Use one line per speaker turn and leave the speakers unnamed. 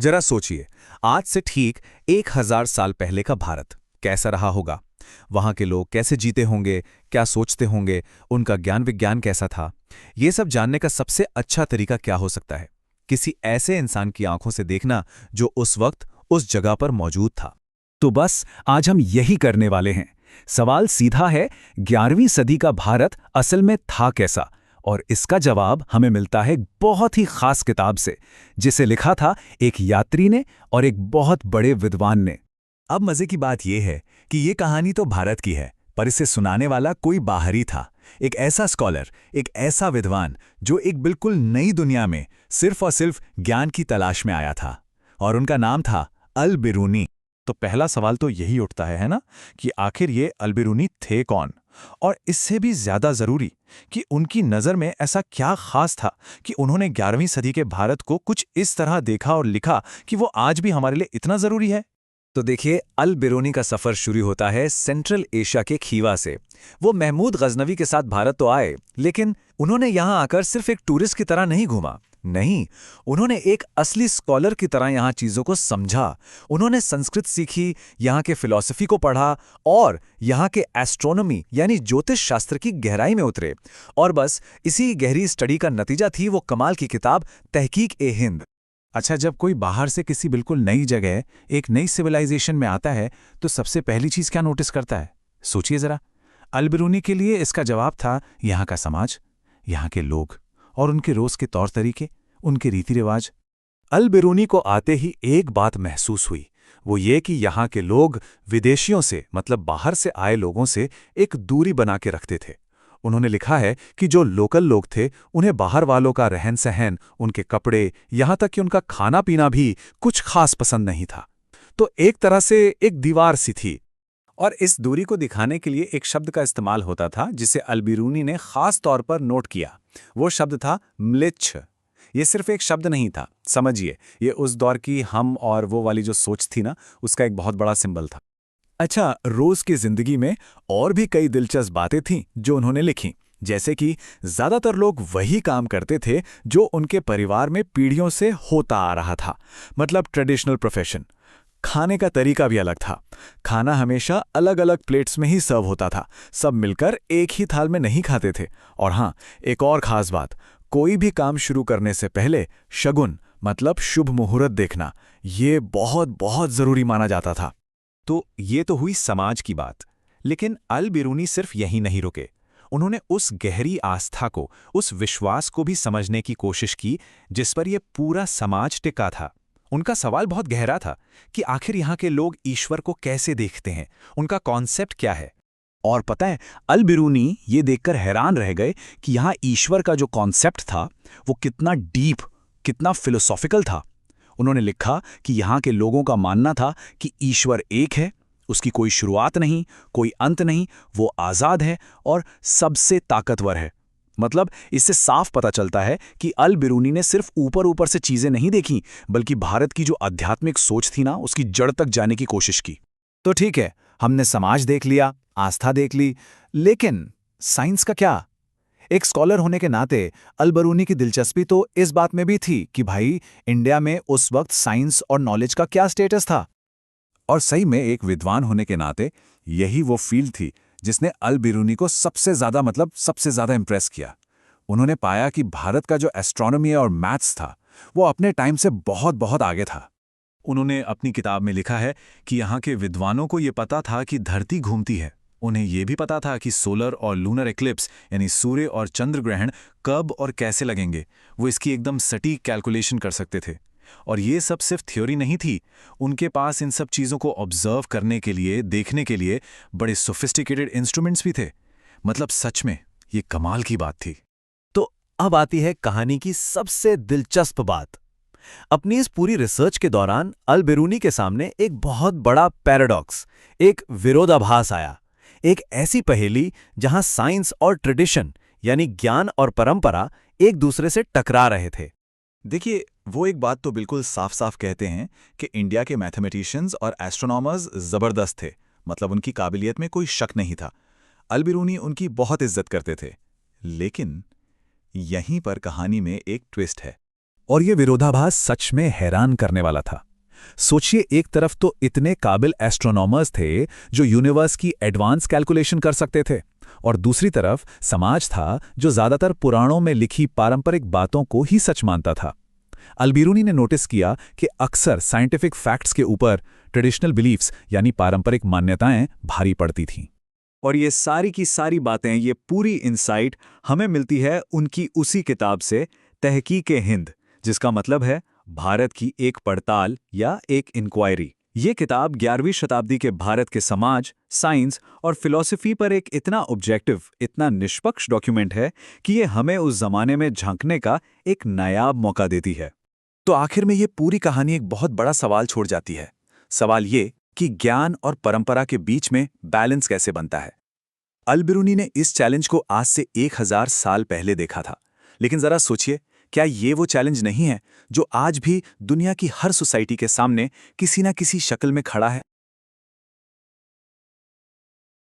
जरा सोचिए, आज से ठीक 1000 साल पहले का भारत कैसा रहा होगा। वहां के लोग कैसे जीते होंगे, क्या सोचते होंगे, उनका ज्ञान विज्ञान कैसा था। ये सब जानने का सबसे अच्छा तरीका क्या हो सकता है? किसी ऐसे इंसान की आंखों से देखना जो उस वक्त उस जगह पर मौजूद था।
तो बस आज हम यही करने वाले हैं। सवाल सीधा है, 11वीं सदी का भारत असल में था कैसा? और इसका जवाब हमें मिलता है एक बहुत ही खास किताब से, जिसे लिखा था एक यात्री ने और एक बहुत बड़े विद्वान ने।
अब मजे की बात यह है कि ये कहानी तो भारत की है, पर इसे सुनाने वाला कोई बाहरी था। एक ऐसा स्कॉलर, एक ऐसा विद्वान जो एक बिल्कुल नई दुनिया में सिर्फ और सिर्फ ज्ञान की तलाश में आया था, और उनका नाम था अल बिरूनी।
तो पहला सवाल तो यही उठता है ना, कि आखिर ये अल बिरूनी थे कौन? और इससे भी ज्यादा जरूरी कि उनकी नज़र में ऐसा क्या खास था कि उन्होंने 11वीं सदी के भारत को कुछ इस तरह देखा और लिखा कि वो आज भी हमारे लिए इतना जरूरी है।
तो देखिए, अल बिरूनी का सफ़र शुरू होता है सेंट्रल एशिया के खीवा से। वो महमूद गजनवी के साथ भारत तो आए, लेकिन उन्होंने यहाँ आकर सिर्फ एक टूरिस्ट की तरह नहीं घूमा। नहीं, उन्होंने एक असली स्कॉलर की तरह यहाँ चीज़ों को समझा। उन्होंने संस्कृत सीखी, यहाँ के फिलॉसफी को पढ़ा और यहाँ के एस्ट्रोनॉमी यानी ज्योतिष शास्त्र की गहराई में उतरे। और बस इसी गहरी स्टडी का नतीजा थी वो कमाल की किताब तहकीक-ए-हिंद।
अच्छा, जब कोई बाहर से किसी बिल्कुल नई जगह, एक नई सिविलाइजेशन में आता है, तो सबसे पहली चीज क्या नोटिस करता है? सोचिए जरा। अल बिरूनी के लिए इसका जवाब था यहाँ का समाज, यहाँ के लोग और उनके रोज के तौर तरीके, उनके रीति रिवाज।
अल बिरूनी को आते ही एक बात महसूस हुई, वो ये कि यहाँ के लोग विदेशियों से, मतलब बाहर से आए लोगों से एक दूरी बना के रखते थे। उन्होंने लिखा है कि जो लोकल लोग थे, उन्हें बाहर वालों का रहन सहन, उनके कपड़े, यहाँ तक कि उनका खाना पीना भी कुछ खास पसंद नहीं था। तो एक तरह से एक दीवार सी थी। और इस दूरी को दिखाने के लिए एक शब्द का इस्तेमाल होता था जिसे अल बिरूनी ने खास तौर पर नोट किया। वो शब्द था म्लिच्छ। ये सिर्फ एक शब्द नहीं था, समझिए, ये उस दौर की हम और वो वाली जो सोच थी ना, उसका एक बहुत बड़ा सिंबल था। अच्छा, रोज की जिंदगी में और भी कई दिलचस्प बातें थीं जो उन्होंने लिखी, जैसे कि ज्यादातर लोग वही काम करते थे जो उनके परिवार में पीढ़ियों से होता आ रहा था, मतलब ट्रेडिशनल प्रोफेशन। खाने का तरीका भी अलग था। खाना हमेशा अलग अलग प्लेट्स में ही सर्व होता था, सब मिलकर एक ही थाल में नहीं खाते थे। और हाँ, एक और खास बात, कोई भी काम शुरू करने से पहले शगुन, मतलब शुभ मुहूर्त देखना, ये बहुत बहुत जरूरी माना जाता था। तो ये तो हुई समाज की बात, लेकिन अल बिरूनी सिर्फ यहीं नहीं रुके। उन्होंने उस गहरी आस्था को, उस विश्वास को भी समझने की कोशिश की जिस पर यह पूरा समाज टिका था। उनका सवाल बहुत गहरा था कि आखिर यहाँ के लोग ईश्वर को कैसे देखते हैं, उनका कॉन्सेप्ट क्या है। और पता है, अल बिरूनी ये देखकर हैरान रह गए कि यहाँ ईश्वर का जो कॉन्सेप्ट था वो कितना डीप, कितना फिलोसॉफिकल था। उन्होंने लिखा कि यहाँ के लोगों का मानना था कि ईश्वर एक है, उसकी कोई शुरुआत नहीं, कोई अंत नहीं, वो आज़ाद है और सबसे ताकतवर है। मतलब इससे साफ पता चलता है कि अल बिरूनी ने सिर्फ ऊपर ऊपर से चीज़ें नहीं देखीं, बल्कि भारत की जो आध्यात्मिक सोच थी ना, उसकी जड़ तक जाने की कोशिश की। तो ठीक है, हमने समाज देख लिया, आस्था देख ली, लेकिन साइंस का क्या? एक स्कॉलर होने के नाते अल बिरूनी की दिलचस्पी तो इस बात में भी थी कि भाई, इंडिया में उस वक्त साइंस और नॉलेज का क्या स्टेटस था। और सही में एक विद्वान होने के नाते यही वो फील्ड थी जिसने अल बिरूनी को सबसे ज्यादा इंप्रेस किया। उन्होंने पाया कि भारत का जो एस्ट्रोनॉमी और मैथ्स था, वो अपने टाइम से बहुत बहुत आगे था। उन्होंने अपनी किताब में लिखा है कि यहाँ के विद्वानों को ये पता था कि धरती घूमती है। उन्हें यह भी पता था कि सोलर और लूनर एक्लिप्स यानी सूर्य और चंद्र ग्रहण कब और कैसे लगेंगे। वो इसकी एकदम सटीक कैलकुलेशन कर सकते थे। और ये सब सिर्फ थ्योरी नहीं थी, उनके पास इन सब चीज़ों को ऑब्जर्व करने के लिए, देखने के लिए बड़े सोफिस्टिकेटेड इंस्ट्रूमेंट्स भी थे। मतलब सच में ये कमाल की बात थी।
तो अब आती है कहानी की सबसे दिलचस्प बात। अपनी इस पूरी रिसर्च के दौरान अल बिरूनी के सामने एक बहुत बड़ा पैराडॉक्स, एक विरोधाभास आया। एक ऐसी पहेली जहां साइंस और ट्रेडिशन यानी ज्ञान और परंपरा एक दूसरे से टकरा रहे थे।
देखिए, वो एक बात तो बिल्कुल साफ साफ कहते हैं कि इंडिया के मैथमेटिशियंस और एस्ट्रोनॉमर्स ज़बरदस्त थे, मतलब उनकी काबिलियत में कोई शक नहीं था। अल बिरूनी उनकी बहुत इज्जत करते थे। लेकिन यहीं पर कहानी में एक ट्विस्ट है।
और ये विरोधाभास सच में हैरान करने वाला था। सोचिए, एक तरफ तो इतने काबिल एस्ट्रोनॉमर्स थे जो यूनिवर्स की एडवांस कैलकुलेशन कर सकते थे, और दूसरी तरफ समाज था जो ज़्यादातर पुराणों में लिखी पारंपरिक बातों को ही सच मानता था। अलबिरूनी ने नोटिस किया कि अक्सर साइंटिफिक फैक्ट्स के ऊपर ट्रेडिशनल बिलीफ्स यानी पारंपरिक मान्यताएं भारी पड़ती थीं।
और ये सारी की सारी बातें, ये पूरी इंसाइट हमें मिलती है उनकी उसी किताब से, तहकीक-ए-हिंद, जिसका मतलब है भारत की एक पड़ताल या एक इंक्वायरी। ये किताब 11वीं शताब्दी के भारत के समाज, साइंस और फिलॉसफी पर एक इतना ऑब्जेक्टिव, इतना निष्पक्ष डॉक्यूमेंट है कि ये हमें उस जमाने में झांकने का एक नायाब मौका देती है।
तो आखिर में ये पूरी कहानी एक बहुत बड़ा सवाल छोड़ जाती है। सवाल ये कि ज्ञान और परंपरा के बीच में बैलेंस कैसे बनता है। अलबिरूनी ने इस चैलेंज को आज से 1000 साल पहले देखा था, लेकिन जरा सोचिए, क्या ये वो चैलेंज नहीं है जो आज भी दुनिया की हर सोसाइटी के सामने किसी न किसी शक्ल में खड़ा है?